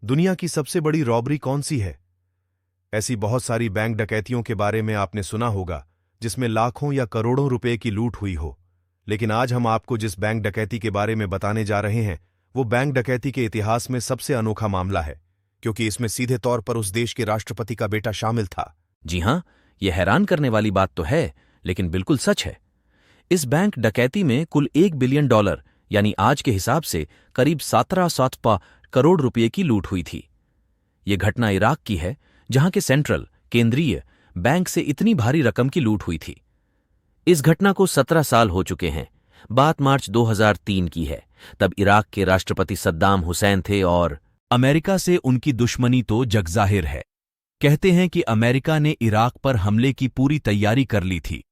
दुनिया की सबसे बड़ी रॉबरी कौन सी है? ऐसी बहुत सारी बैंक डकैतियों के बारे में आपने सुना होगा जिसमें लाखों या करोड़ों रुपए की लूट हुई हो। लेकिन आज हम आपको जिस बैंक डकैती के बारे में बताने जा रहे हैं वो बैंक डकैती के इतिहास में सबसे अनोखा मामला है, क्योंकि इसमें सीधे तौर पर उस देश के राष्ट्रपति का बेटा शामिल था। जी हां, यह हैरान करने वाली बात तो है, लेकिन बिल्कुल सच है। इस बैंक डकैती में कुल $1 बिलियन यानी आज के हिसाब से करीब 17 करोड़ रुपए की लूट हुई थी। यह घटना इराक की है, जहां के केंद्रीय बैंक से इतनी भारी रकम की लूट हुई थी। इस घटना को 17 साल हो चुके हैं। बात मार्च 2003 की है। तब इराक के राष्ट्रपति सद्दाम हुसैन थे और अमेरिका से उनकी दुश्मनी तो जगजाहिर है। कहते हैं कि अमेरिका ने इराक पर हमले की पूरी तैयारी कर ली थी।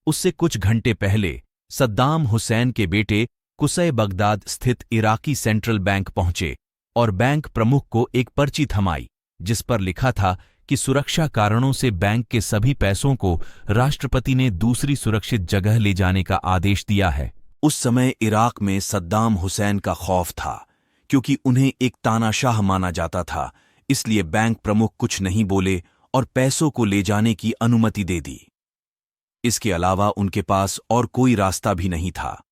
उससे कुछ घंटे पहले सद्दाम हुसैन के बेटे कुसै बगदाद स्थित इराकी सेंट्रल बैंक पहुंचे और बैंक प्रमुख को एक पर्ची थमाई जिस पर लिखा था कि सुरक्षा कारणों से बैंक के सभी पैसों को राष्ट्रपति ने दूसरी सुरक्षित जगह ले जाने का आदेश दिया है। उस समय इराक में सद्दाम हुसैन का खौफ था, क्योंकि उन्हें एक तानाशाह माना जाता था। इसलिए बैंक प्रमुख कुछ नहीं बोले और पैसों को ले जाने की अनुमति दे दी। इसके अलावा उनके पास और कोई रास्ता भी नहीं था।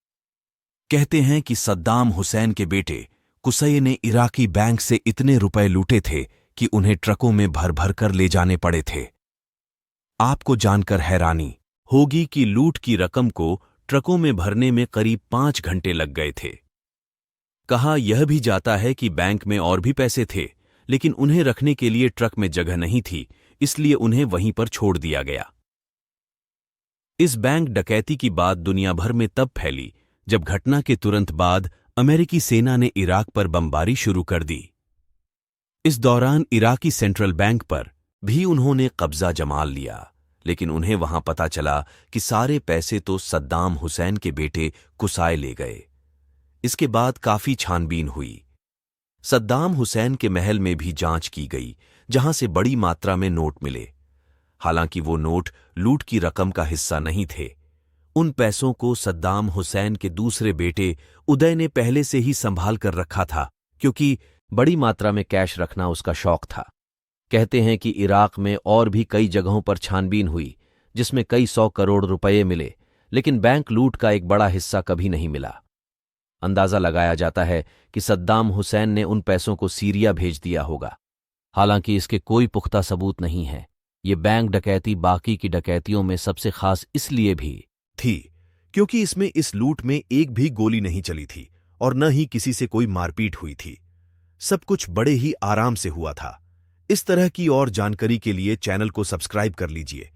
कहते हैं कि सद्दाम हुसैन के बेटे कुसै ने इराकी बैंक से इतने रुपए लूटे थे कि उन्हें ट्रकों में भर भर कर ले जाने पड़े थे। आपको जानकर हैरानी होगी कि लूट की रकम को ट्रकों में भरने में करीब 5 घंटे लग गए थे। कहा यह भी जाता है कि बैंक में और भी पैसे थे, लेकिन उन्हें रखने के लिए ट्रक में जगह नहीं थी, इसलिए उन्हें वहीं पर छोड़ दिया गया। इस बैंक डकैती की बात दुनिया भर में तब फैली जब घटना के तुरंत बाद अमेरिकी सेना ने इराक पर बमबारी शुरू कर दी। इस दौरान इराकी सेंट्रल बैंक पर भी उन्होंने कब्जा जमा लिया, लेकिन उन्हें वहां पता चला कि सारे पैसे तो सद्दाम हुसैन के बेटे कुसै ले गए। इसके बाद काफी छानबीन हुई। सद्दाम हुसैन के महल में भी जांच की गई, जहां से बड़ी मात्रा में नोट मिले। हालांकि वो नोट लूट की रकम का हिस्सा नहीं थे। उन पैसों को सद्दाम हुसैन के दूसरे बेटे उदय ने पहले से ही संभाल कर रखा था, क्योंकि बड़ी मात्रा में कैश रखना उसका शौक था। कहते हैं कि इराक में और भी कई जगहों पर छानबीन हुई जिसमें कई 100 करोड़ रुपए मिले, लेकिन बैंक लूट का एक बड़ा हिस्सा कभी नहीं मिला। अंदाजा लगाया जाता है कि सद्दाम हुसैन ने उन पैसों को सीरिया भेज दिया होगा। हालांकि इसके कोई पुख्ता सबूत नहीं है। ये बैंक डकैती बाकी की डकैतियों में सबसे खास इसलिए भी थी क्योंकि इसमें इस लूट में एक भी गोली नहीं चली थी और न ही किसी से कोई मारपीट हुई थी। सब कुछ बड़े ही आराम से हुआ था। इस तरह की और जानकारी के लिए चैनल को सब्सक्राइब कर लीजिए